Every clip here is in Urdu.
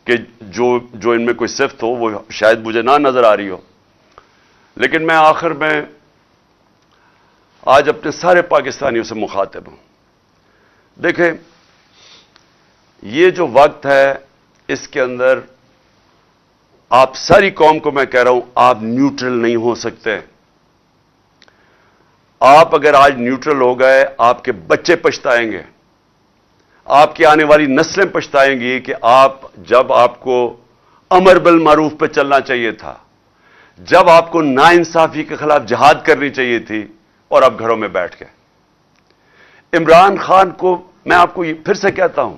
کہ جو ان میں کوئی صفت ہو وہ شاید مجھے نہ نظر آ رہی ہو، لیکن میں آخر میں آج اپنے سارے پاکستانیوں سے مخاطب ہوں. دیکھیں، یہ جو وقت ہے اس کے اندر آپ ساری قوم کو میں کہہ رہا ہوں، آپ نیوٹرل نہیں ہو سکتے. آپ اگر آج نیوٹرل ہو گئے، آپ کے بچے پچھتائیں گے، آپ کی آنے والی نسلیں پچھتائیں گی کہ جب آپ کو امر بالمعروف پہ چلنا چاہیے تھا، جب آپ کو ناانصافی کے خلاف جہاد کرنی چاہیے تھی، اور آپ گھروں میں بیٹھ گئے. عمران خان کو میں آپ کو پھر سے کہتا ہوں،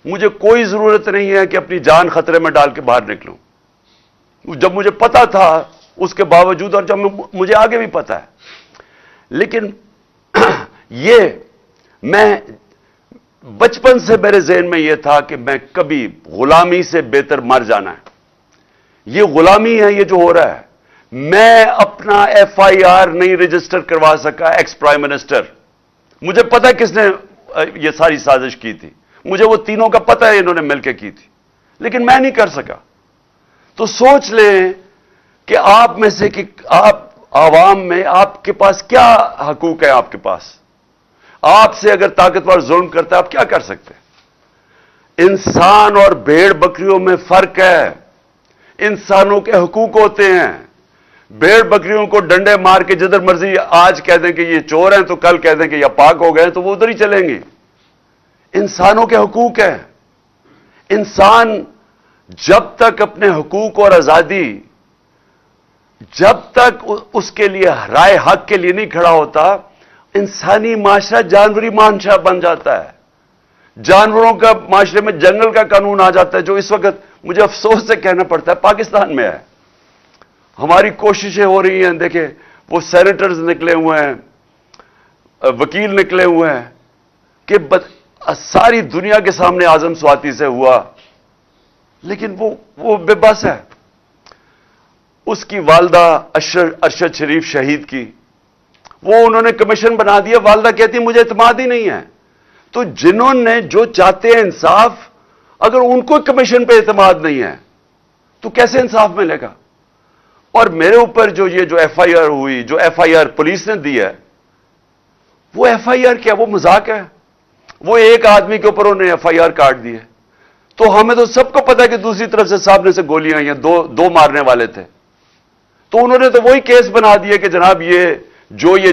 مجھے کوئی ضرورت نہیں ہے کہ اپنی جان خطرے میں ڈال کے باہر نکلوں. جب مجھے پتا تھا اس کے باوجود، اور جب مجھے آگے بھی پتا ہے، لیکن یہ میں بچپن سے میرے ذہن میں یہ تھا کہ میں کبھی غلامی سے بہتر مر جانا ہے. یہ غلامی ہے یہ جو ہو رہا ہے. میں اپنا ایف آئی آر نہیں رجسٹر کروا سکا ایکس پرائم منسٹر. مجھے پتا ہے کس نے یہ ساری سازش کی تھی، مجھے وہ تینوں کا پتا ہے انہوں نے مل کے کی تھی، لیکن میں نہیں کر سکا. تو سوچ لیں کہ آپ میں سے کہ آپ عوام میں آپ کے پاس کیا حقوق ہے. آپ کے پاس، آپ سے اگر طاقتور ظلم کرتا ہے آپ کیا کر سکتے ہیں؟ انسان اور بھیڑ بکریوں میں فرق ہے. انسانوں کے حقوق ہوتے ہیں. بھیڑ بکریوں کو ڈنڈے مار کے جدھر مرضی آج کہہ دیں کہ یہ چور ہیں تو کل کہہ دیں کہ یہ پاک ہو گئے تو وہ ادھر ہی چلیں گے. انسانوں کے حقوق ہیں. انسان جب تک اپنے حقوق اور آزادی، جب تک اس کے لیے رائے حق کے لیے نہیں کھڑا ہوتا، انسانی معاشرہ جانوری معاشرہ بن جاتا ہے. جانوروں کا معاشرے میں جنگل کا قانون آ جاتا ہے، جو اس وقت مجھے افسوس سے کہنا پڑتا ہے پاکستان میں ہے. ہماری کوششیں ہو رہی ہیں، دیکھیں وہ سینیٹرز نکلے ہوئے ہیں، وکیل نکلے ہوئے ہیں کہ ساری دنیا کے سامنے اعظم سواتی سے ہوا، لیکن وہ بے بس ہے. اس کی والدہ ارشد شریف شہید کی، وہ انہوں نے کمیشن بنا دیا. والدہ کہتی مجھے اعتماد ہی نہیں ہے. تو جنہوں نے جو چاہتے ہیں انصاف، اگر ان کو کمیشن پہ اعتماد نہیں ہے تو کیسے انصاف ملے گا؟ اور میرے اوپر جو ایف آئی آر ہوئی، جو ایف آئی آر پولیس نے دی ہے، وہ ایف آئی آر کیا؟ وہ مذاق ہے. وہ ایک آدمی کے اوپر انہوں نے ایف آئی آر کاٹ دی ہے. تو ہمیں تو سب کو پتا ہے کہ دوسری طرف سے سامنے سے گولیاں آئی ہیں، دو مارنے والے تھے. تو انہوں نے تو وہی کیس بنا دیا کہ جناب یہ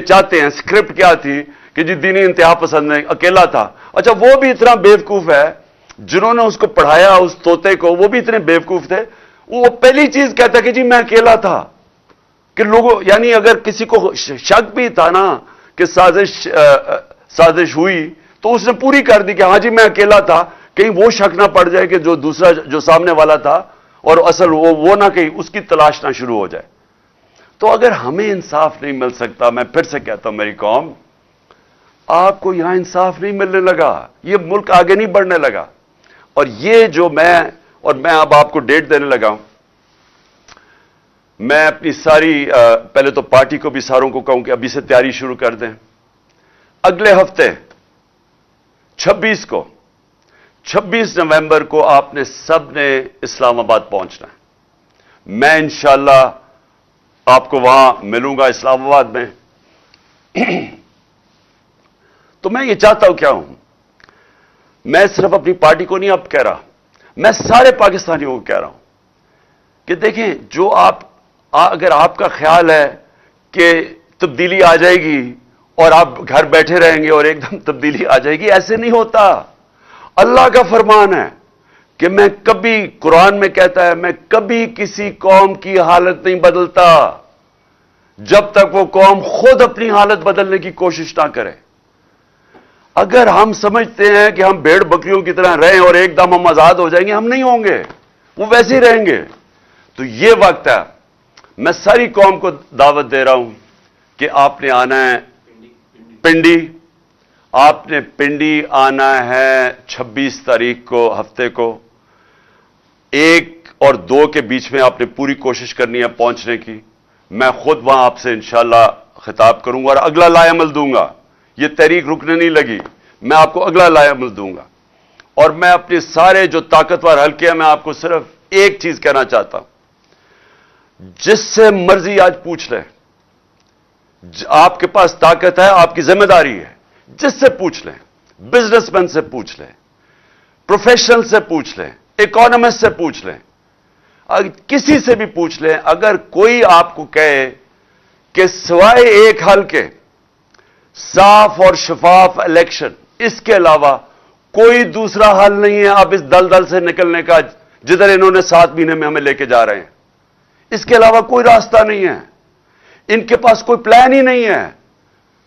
چاہتے ہیں. اسکرپٹ کیا تھی کہ جی دینی انتہا پسند نہیں، اکیلا تھا. اچھا، وہ بھی اتنا بیوقوف ہے، جنہوں نے اس کو پڑھایا اس طوطے کو، وہ بھی اتنے بیوقوف تھے. وہ پہلی چیز کہتا کہ جی میں اکیلا تھا. کہ لوگوں، یعنی اگر کسی کو شک بھی تھا نا کہ سازش ہوئی تو اس نے پوری کر دی کہ ہاں جی میں اکیلا تھا. کہیں وہ شک نہ پڑ جائے کہ جو دوسرا جو سامنے والا تھا اور اصل وہ نہ کہیں اس کی تلاش نہ شروع ہو جائے. تو اگر ہمیں انصاف نہیں مل سکتا، میں پھر سے کہتا ہوں میری قوم، آپ کو یہاں انصاف نہیں ملنے لگا، یہ ملک آگے نہیں بڑھنے لگا. اور یہ جو میں اب آپ کو ڈیٹ دینے لگا ہوں. میں اپنی ساری پہلے تو پارٹی کو بھی ساروں کو کہوں کہ ابھی سے تیاری شروع کر دیں. اگلے ہفتے 26 نومبر کو آپ نے سب نے اسلام آباد پہنچنا ہے. میں انشاءاللہ آپ کو وہاں ملوں گا اسلام آباد میں. تو میں یہ چاہتا ہوں، کیا ہوں، میں صرف اپنی پارٹی کو نہیں اب کہہ رہا، میں سارے پاکستانیوں کو کہہ رہا ہوں کہ دیکھیں، جو اگر آپ کا خیال ہے کہ تبدیلی آ جائے گی اور آپ گھر بیٹھے رہیں گے اور ایک دم تبدیلی آ جائے گی، ایسے نہیں ہوتا. اللہ کا فرمان ہے کہ میں کبھی، قرآن میں کہتا ہے، میں کبھی کسی قوم کی حالت نہیں بدلتا جب تک وہ قوم خود اپنی حالت بدلنے کی کوشش نہ کرے. اگر ہم سمجھتے ہیں کہ ہم بھیڑ بکریوں کی طرح رہیں اور ایک دم ہم آزاد ہو جائیں گے، ہم نہیں ہوں گے، وہ ویسے ہی رہیں گے. تو یہ وقت ہے. میں ساری قوم کو دعوت دے رہا ہوں کہ آپ نے آنا ہے پنڈی. آپ نے پنڈی آنا ہے 26 تاریخ کو، ہفتے کو 1 اور 2 کے بیچ میں. آپ نے پوری کوشش کرنی ہے پہنچنے کی. میں خود وہاں آپ سے انشاءاللہ خطاب کروں گا اور اگلا لائے عمل دوں گا. یہ تحریک رکنے نہیں لگی، میں آپ کو اگلا لائے عمل دوں گا. اور میں اپنے سارے جو طاقتور حلقے ہیں میں آپ کو صرف ایک چیز کہنا چاہتا ہوں، جس سے مرضی آج پوچھ لیں، آپ کے پاس طاقت ہے، آپ کی ذمہ داری ہے، جس سے پوچھ لیں، بزنس مین سے پوچھ لیں، پروفیشنل سے پوچھ لیں، اکانومسٹ سے پوچھ لیں، کسی سے بھی پوچھ لیں، اگر کوئی آپ کو کہے کہ سوائے ایک حل کے صاف اور شفاف الیکشن، اس کے علاوہ کوئی دوسرا حل نہیں ہے اب اس دلدل سے نکلنے کا جدھر انہوں نے 7 مہینے میں ہمیں لے کے جا رہے ہیں، اس کے علاوہ کوئی راستہ نہیں ہے، ان کے پاس کوئی پلان ہی نہیں ہے۔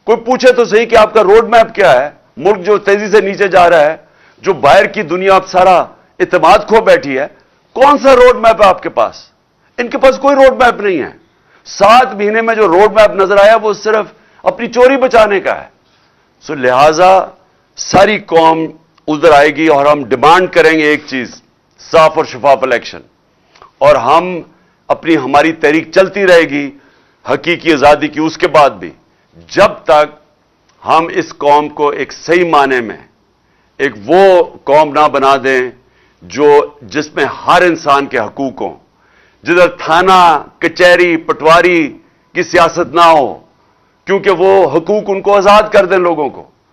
کوئی پوچھے تو صحیح کہ آپ کا روڈ میپ کیا ہے؟ ملک جو تیزی سے نیچے جا رہا ہے، جو باہر کی دنیا اب سارا اعتماد کھو بیٹھی ہے، کون سا روڈ میپ ہے آپ کے پاس؟ ان کے پاس کوئی روڈ میپ نہیں ہے۔ 7 مہینے میں جو روڈ میپ نظر آیا وہ صرف اپنی چوری بچانے کا ہے۔ لہذا ساری قوم ادھر آئے گی اور ہم ڈیمانڈ کریں گے ایک چیز، صاف اور شفاف الیکشن، اور ہماری تحریک چلتی رہے گی حقیقی آزادی کی اس کے بعد بھی، جب تک ہم اس قوم کو ایک صحیح معنی میں ایک وہ قوم نہ بنا دیں جس میں ہر انسان کے حقوق ہوں، جدھر تھانہ کچہری پٹواری کی سیاست نہ ہو، کیونکہ وہ حقوق ان کو آزاد کر دیں لوگوں کو۔